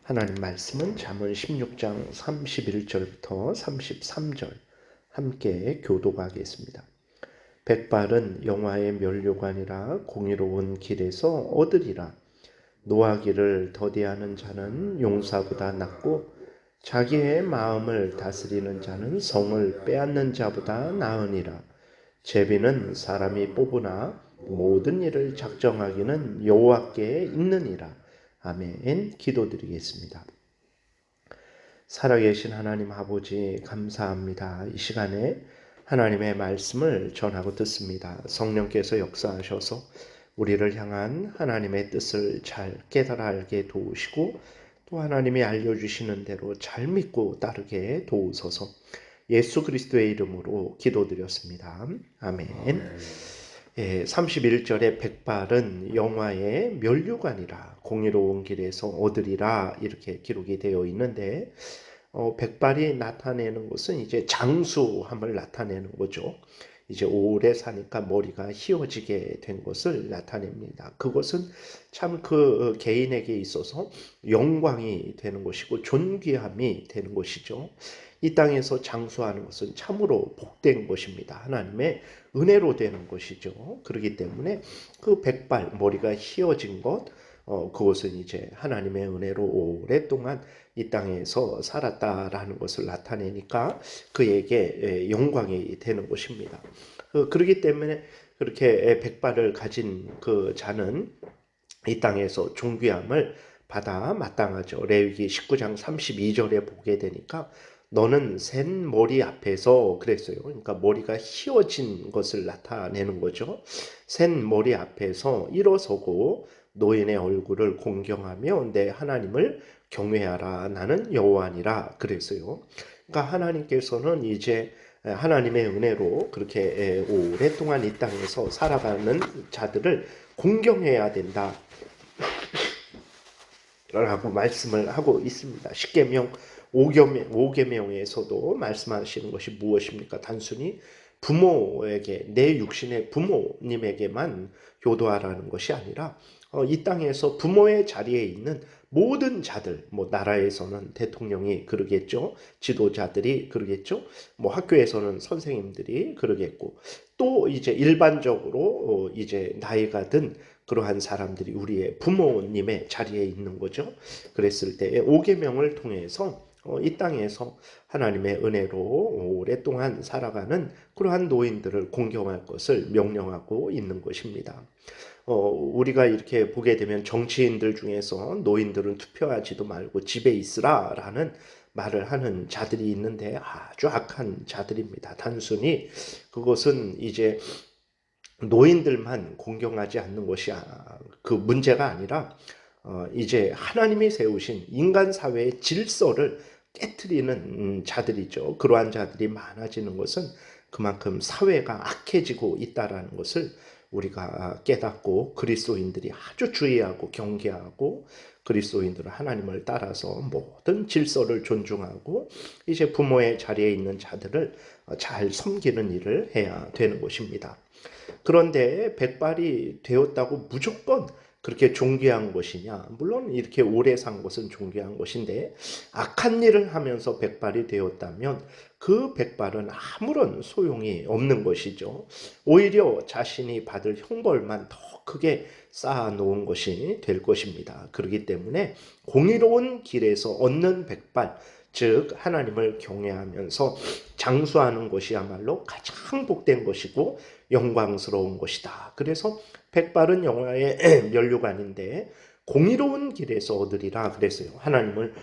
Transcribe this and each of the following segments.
하나님 말씀은 잠언 16장 31절부터 33절 함께 교독하겠습니다. 백발은 영화의 면류관이라 공의로운 길에서 얻으리라. 노하기를 더디하는 자는 용사보다 낫고 자기의 마음을 다스리는 자는 성을 빼앗는 자보다 나으니라. 제비는 사람이 뽑으나 모든 일을 작정하기는 여호와께 있느니라. 아멘. 기도드리겠습니다. 살아계신 하나님 아버지 감사합니다. 이 시간에 하나님의 말씀을 전하고 듣습니다. 성령께서 역사하셔서 우리를 향한 하나님의 뜻을 잘 깨달아 알게 도우시고 또 하나님이 알려주시는 대로 잘 믿고 따르게 도우소서. 예수 그리스도의 이름으로 기도드렸습니다. 아멘. 31절에 백발은 영화의 면류관이라 공의로운 길에서 얻으리라 이렇게 기록이 되어 있는데 백발이 나타내는 것은 이제 장수함을 나타내는 거죠. 이제 오래 사니까 머리가 휘어지게 된 것을 나타냅니다. 그것은 참 그 개인에게 있어서 영광이 되는 것이고 존귀함이 되는 것이죠. 이 땅에서 장수하는 것은 참으로 복된 것입니다. 하나님의 은혜로 되는 것이죠. 그렇기 때문에 그 백발 머리가 휘어진 것 그것은 이제 하나님의 은혜로 오랫동안 이 땅에서 살았다라는 것을 나타내니까 그에게 영광이 되는 것입니다. 그렇기 때문에 그렇게 백발을 가진 그 자는 이 땅에서 존귀함을 받아 마땅하죠. 레위기 19장 32절에 보게 되니까 너는 센 머리 앞에서 그랬어요. 그러니까 머리가 휘어진 것을 나타내는 거죠. 센 머리 앞에서 일어서고 노인의 얼굴을 공경하며 내 하나님을 경외하라. 나는 여호와니라 그랬어요. 그러니까 하나님께서는 이제 하나님의 은혜로 그렇게 오랫동안 이 땅에서 살아가는 자들을 공경해야 된다 라고 말씀을 하고 있습니다. 십계명 5계명에서도 말씀하시는 것이 무엇입니까? 단순히 부모에게, 내 육신의 부모님에게만 효도하라는 것이 아니라 이 땅에서 부모의 자리에 있는 모든 자들, 뭐 나라에서는 대통령이 그러겠죠. 지도자들이 그러겠죠. 뭐 학교에서는 선생님들이 그러겠고 또 이제 일반적으로 이제 나이가 든 그러한 사람들이 우리의 부모님의 자리에 있는 거죠. 그랬을 때 5계명을 통해서 이 땅에서 하나님의 은혜로 오랫동안 살아가는 그러한 노인들을 공경할 것을 명령하고 있는 것입니다. 우리가 이렇게 보게 되면 정치인들 중에서 노인들은 투표하지도 말고 집에 있으라라는 말을 하는 자들이 있는데 아주 악한 자들입니다. 단순히 그것은 이제 노인들만 공경하지 않는 것이 그 문제가 아니라 이제 하나님이 세우신 인간 사회의 질서를 깨트리는 자들이죠. 그러한 자들이 많아지는 것은 그만큼 사회가 악해지고 있다라는 것을 우리가 깨닫고 그리스도인들이 아주 주의하고 경계하고 그리스도인들은 하나님을 따라서 모든 질서를 존중하고 이제 부모의 자리에 있는 자들을 잘 섬기는 일을 해야 되는 것입니다. 그런데 백발이 되었다고 무조건 그렇게 존귀한 것이냐? 물론 이렇게 오래 산 것은 존귀한 것인데 악한 일을 하면서 백발이 되었다면 그 백발은 아무런 소용이 없는 것이죠. 오히려 자신이 받을 형벌만 더 크게 쌓아놓은 것이 될 것입니다. 그렇기 때문에 공의로운 길에서 얻는 백발, 즉 하나님을 경외하면서 장수하는 것이야말로 가장 복된 것이고 영광스러운 것이다. 그래서 백발은 영화의 면류관인데 공의로운 길에서 얻으리라 그랬어요. 하나님을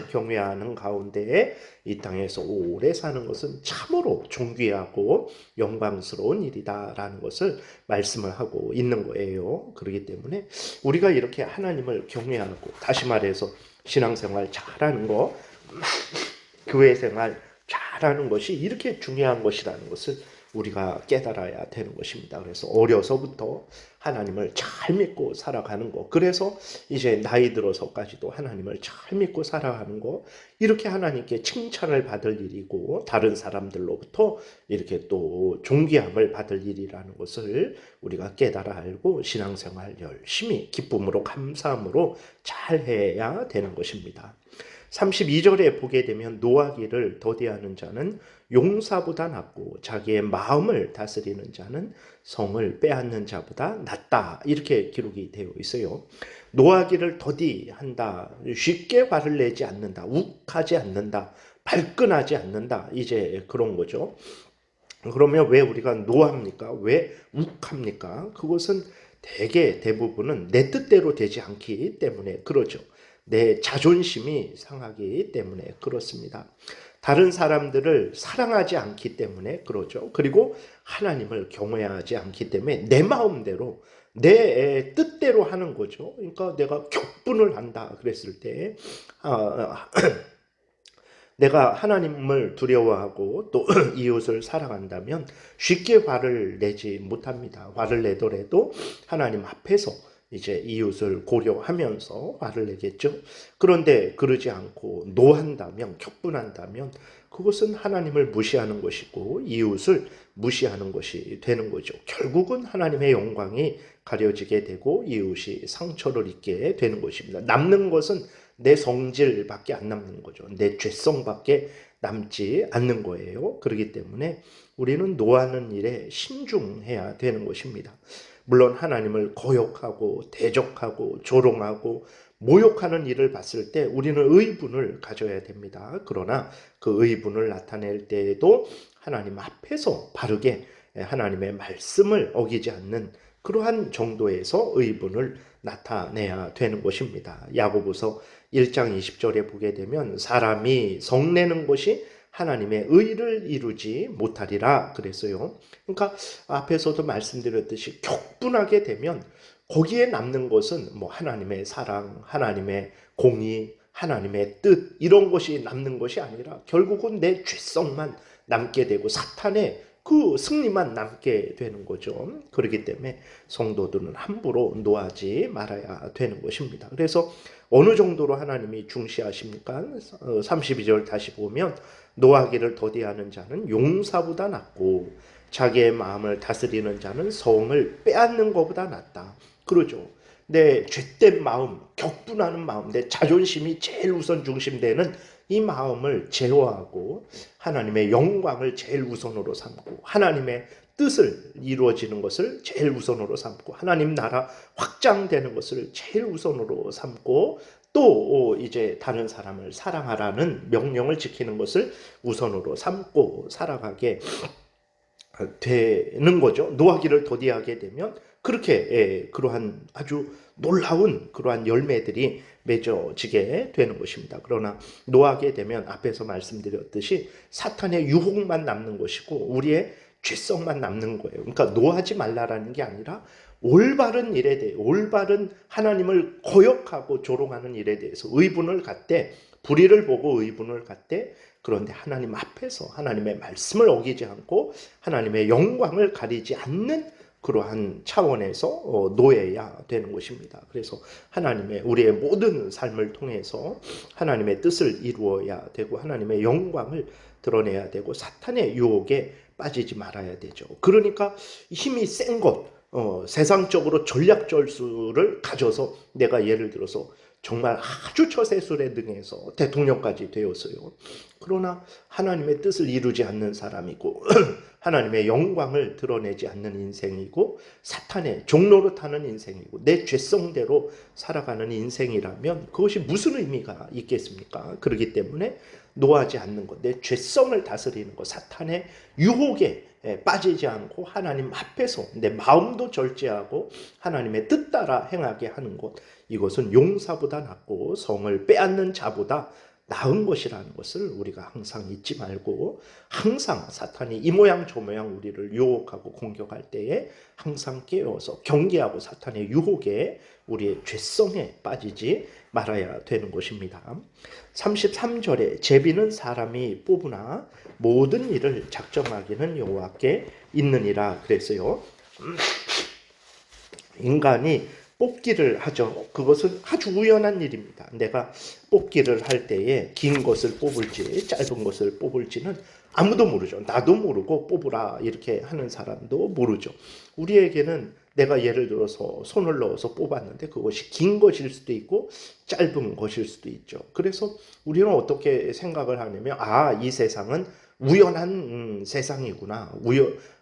경외하는 가운데 이 땅에서 오래 사는 것은 참으로 존귀하고 영광스러운 일이다라는 것을 말씀을 하고 있는 거예요. 그렇기 때문에 우리가 이렇게 하나님을 경외하고 다시 말해서 신앙생활 잘하는 거, 교회 생활 잘하는 것이 이렇게 중요한 것이라는 것을 우리가 깨달아야 되는 것입니다. 그래서 어려서부터 하나님을 잘 믿고 살아가는 것, 그래서 이제 나이 들어서까지도 하나님을 잘 믿고 살아가는 것, 이렇게 하나님께 칭찬을 받을 일이고 다른 사람들로부터 이렇게 또 존귀함을 받을 일이라는 것을 우리가 깨달아 알고 신앙생활 열심히 기쁨으로 감사함으로 잘 해야 되는 것입니다. 32절에 보게 되면 노하기를 더디하는 자는 용사보다 낫고 자기의 마음을 다스리는 자는 성을 빼앗는 자보다 낫다. 이렇게 기록이 되어 있어요. 노하기를 더디한다. 쉽게 화를 내지 않는다. 욱하지 않는다. 발끈하지 않는다. 이제 그런 거죠. 그러면 왜 우리가 노합니까? 왜 욱합니까? 그것은 대부분은 내 뜻대로 되지 않기 때문에 그러죠. 내 자존심이 상하기 때문에 그렇습니다. 다른 사람들을 사랑하지 않기 때문에 그러죠. 그리고 하나님을 경외하지 않기 때문에 내 마음대로 내 뜻대로 하는 거죠. 그러니까 내가 격분을 한다 그랬을 때 내가 하나님을 두려워하고 또 이웃을 사랑한다면 쉽게 화를 내지 못합니다. 화를 내더라도 하나님 앞에서 이제 이웃을 고려하면서 화를 내겠죠. 그런데 그러지 않고 노한다면, 격분한다면 그것은 하나님을 무시하는 것이고 이웃을 무시하는 것이 되는 거죠. 결국은 하나님의 영광이 가려지게 되고 이웃이 상처를 입게 되는 것입니다. 남는 것은 내 성질밖에 안 남는 거죠. 내 죄성밖에 남지 않는 거예요. 그렇기 때문에 우리는 노하는 일에 신중해야 되는 것입니다. 물론 하나님을 거역하고 대적하고 조롱하고 모욕하는 일을 봤을 때 우리는 의분을 가져야 됩니다. 그러나 그 의분을 나타낼 때에도 하나님 앞에서 바르게 하나님의 말씀을 어기지 않는 그러한 정도에서 의분을 나타내야 되는 것입니다. 야고보서 1장 20절에 보게 되면 사람이 성내는 것이 하나님의 의를 이루지 못하리라 그랬어요. 그러니까 앞에서도 말씀드렸듯이 격분하게 되면 거기에 남는 것은 뭐 하나님의 사랑, 하나님의 공의, 하나님의 뜻 이런 것이 남는 것이 아니라 결국은 내 죄성만 남게 되고 사탄의 그 승리만 남게 되는 거죠. 그렇기 때문에 성도들은 함부로 노하지 말아야 되는 것입니다. 그래서 어느 정도로 하나님이 중시하십니까? 32절 다시 보면 노하기를 더디하는 자는 용사보다 낫고 자기의 마음을 다스리는 자는 성을 빼앗는 것보다 낫다. 그러죠. 내 죄된 마음, 격분하는 마음, 내 자존심이 제일 우선 중심되는 이 마음을 제어하고 하나님의 영광을 제일 우선으로 삼고 하나님의 뜻을 이루어지는 것을 제일 우선으로 삼고 하나님 나라 확장되는 것을 제일 우선으로 삼고 또 이제 다른 사람을 사랑하라는 명령을 지키는 것을 우선으로 삼고 살아가게 되는 거죠. 노하기를 더디하게 되면 그렇게 그러한 아주 놀라운 그러한 열매들이 맺어지게 되는 것입니다. 그러나 노하게 되면 앞에서 말씀드렸듯이 사탄의 유혹만 남는 것이고 우리의 죄성만 남는 거예요. 그러니까 노하지 말라라는 게 아니라 올바른 일에 대해 올바른 하나님을 거역하고 조롱하는 일에 대해서 의분을 갖되 불의를 보고 의분을 갖되 그런데 하나님 앞에서 하나님의 말씀을 어기지 않고 하나님의 영광을 가리지 않는 그러한 차원에서 노해야 되는 것입니다. 그래서 하나님의 우리의 모든 삶을 통해서 하나님의 뜻을 이루어야 되고 하나님의 영광을 드러내야 되고 사탄의 유혹에 빠지지 말아야 되죠. 그러니까 힘이 센 것, 세상적으로 전략절수를 가져서 내가 예를 들어서 정말 아주 처세술에 능해서 대통령까지 되었어요. 그러나 하나님의 뜻을 이루지 않는 사람이고 하나님의 영광을 드러내지 않는 인생이고 사탄의 종로로 타는 인생이고 내 죄성대로 살아가는 인생이라면 그것이 무슨 의미가 있겠습니까? 그렇기 때문에 노하지 않는 것, 내 죄성을 다스리는 것, 사탄의 유혹에 빠지지 않고 하나님 앞에서 내 마음도 절제하고 하나님의 뜻 따라 행하게 하는 것, 이것은 용사보다 낫고 성을 빼앗는 자보다 나은 것이라는 것을 우리가 항상 잊지 말고 항상 사탄이 이 모양 저 모양 우리를 유혹하고 공격할 때에 항상 깨어서 경계하고 사탄의 유혹에 우리의 죄성에 빠지지 말아야 되는 것입니다. 33절에 제비는 사람이 뽑으나 모든 일을 작정하기는 여호와께 있느니라 그랬어요. 인간이 뽑기를 하죠. 그것은 아주 우연한 일입니다. 내가 뽑기를 할 때에 긴 것을 뽑을지 짧은 것을 뽑을지는 아무도 모르죠. 나도 모르고 뽑으라 이렇게 하는 사람도 모르죠. 우리에게는 내가 예를 들어서 손을 넣어서 뽑았는데 그것이 긴 것일 수도 있고 짧은 것일 수도 있죠. 그래서 우리는 어떻게 생각을 하냐면 이 세상은 우연한 세상이구나.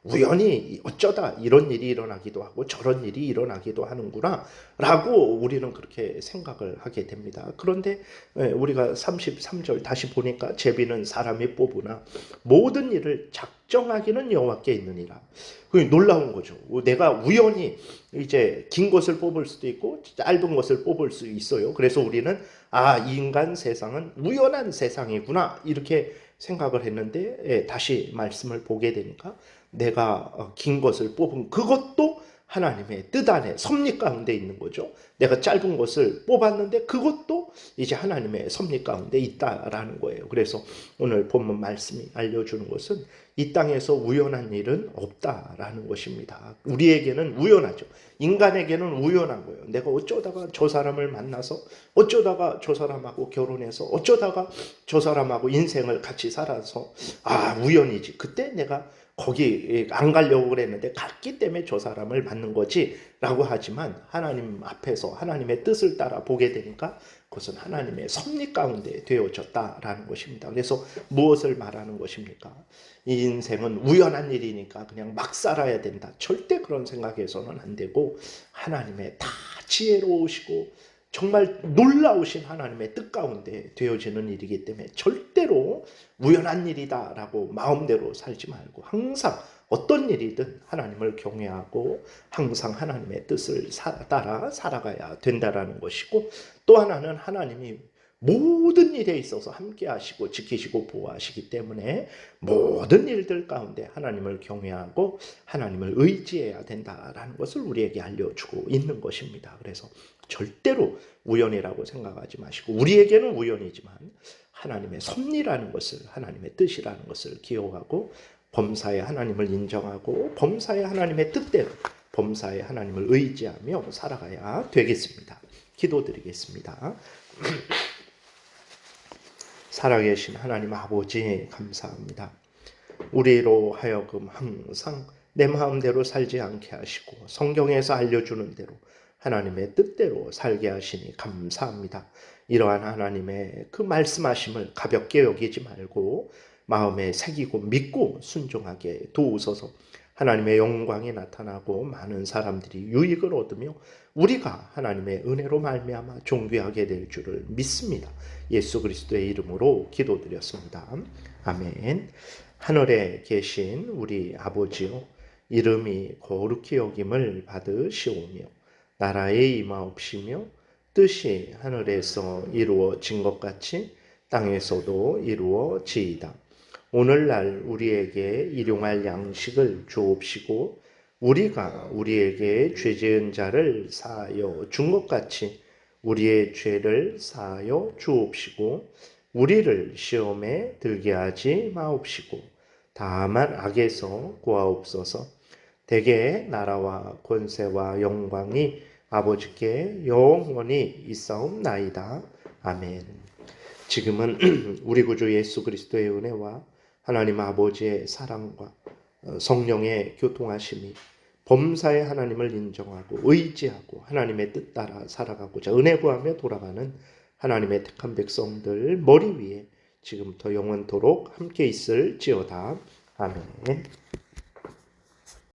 우연히 어쩌다 이런 일이 일어나기도 하고 저런 일이 일어나기도 하는구나 라고 우리는 그렇게 생각을 하게 됩니다. 그런데 우리가 33절 다시 보니까 제비는 사람이 뽑으나 모든 일을 작정하기는 여호와께 있느니라. 그게 놀라운 거죠. 내가 우연히 이제 긴 것을 뽑을 수도 있고 짧은 것을 뽑을 수 있어요. 그래서 우리는 이 인간 세상은 우연한 세상이구나 이렇게 생각을 했는데 다시 말씀을 보게 되니까 내가 긴 것을 뽑은 그것도 하나님의 뜻 안에 섭리 가운데 있는 거죠. 내가 짧은 것을 뽑았는데 그것도 이제 하나님의 섭리 가운데 있다라는 거예요. 그래서 오늘 본문 말씀이 알려주는 것은 이 땅에서 우연한 일은 없다라는 것입니다. 우리에게는 우연하죠. 인간에게는 우연한 거예요. 내가 어쩌다가 저 사람을 만나서 어쩌다가 저 사람하고 결혼해서 어쩌다가 저 사람하고 인생을 같이 살아서 우연이지. 그때 내가 거기 안 가려고 그랬는데 갔기 때문에 저 사람을 만난 거지 라고 하지만 하나님 앞에서 하나님의 뜻을 따라 보게 되니까 그것은 하나님의 섭리 가운데 되어졌다라는 것입니다. 그래서 무엇을 말하는 것입니까? 이 인생은 우연한 일이니까 그냥 막 살아야 된다. 절대 그런 생각해서는 안 되고 하나님의 다 지혜로우시고 정말 놀라우신 하나님의 뜻 가운데 되어지는 일이기 때문에 절대로 우연한 일이다라고 마음대로 살지 말고 항상 어떤 일이든 하나님을 경외하고 항상 하나님의 뜻을 따라 살아가야 된다라는 것이고, 또 하나는 하나님이 모든 일에 있어서 함께 하시고 지키시고 보호하시기 때문에 모든 일들 가운데 하나님을 경외하고 하나님을 의지해야 된다라는 것을 우리에게 알려주고 있는 것입니다. 그래서 절대로 우연이라고 생각하지 마시고, 우리에게는 우연이지만 하나님의 섭리라는 것을, 하나님의 뜻이라는 것을 기억하고 범사에 하나님을 인정하고 범사에 하나님의 뜻대로 범사에 하나님을 의지하며 살아가야 되겠습니다. 기도드리겠습니다. 살아계신 하나님 아버지 감사합니다. 우리로 하여금 항상 내 마음대로 살지 않게 하시고 성경에서 알려주는 대로 하나님의 뜻대로 살게 하시니 감사합니다. 이러한 하나님의 그 말씀하심을 가볍게 여기지 말고 마음에 새기고 믿고 순종하게 도우소서. 하나님의 영광이 나타나고 많은 사람들이 유익을 얻으며 우리가 하나님의 은혜로 말미암아 존귀하게 될 줄을 믿습니다. 예수 그리스도의 이름으로 기도드렸습니다. 아멘. 하늘에 계신 우리 아버지요, 이름이 거룩히 여김을 받으시오며 나라의 임하옵시며 뜻이 하늘에서 이루어진 것 같이 땅에서도 이루어지이다. 오늘날 우리에게 일용할 양식을 주옵시고 우리가 우리에게 죄 지은 자를 사하여 준 것 같이 우리의 죄를 사하여 주옵시고 우리를 시험에 들게 하지 마옵시고 다만 악에서 구하옵소서. 대개 나라와 권세와 영광이 아버지께 영원히 있사옵나이다. 아멘. 지금은 우리 구주 예수 그리스도의 은혜와 하나님 아버지의 사랑과 성령의 교통하심이 범사의 하나님을 인정하고 의지하고 하나님의 뜻 따라 살아가고자 은혜 구하며 돌아가는 하나님의 택한 백성들 머리 위에 지금부터 영원토록 함께 있을지어다. 아멘.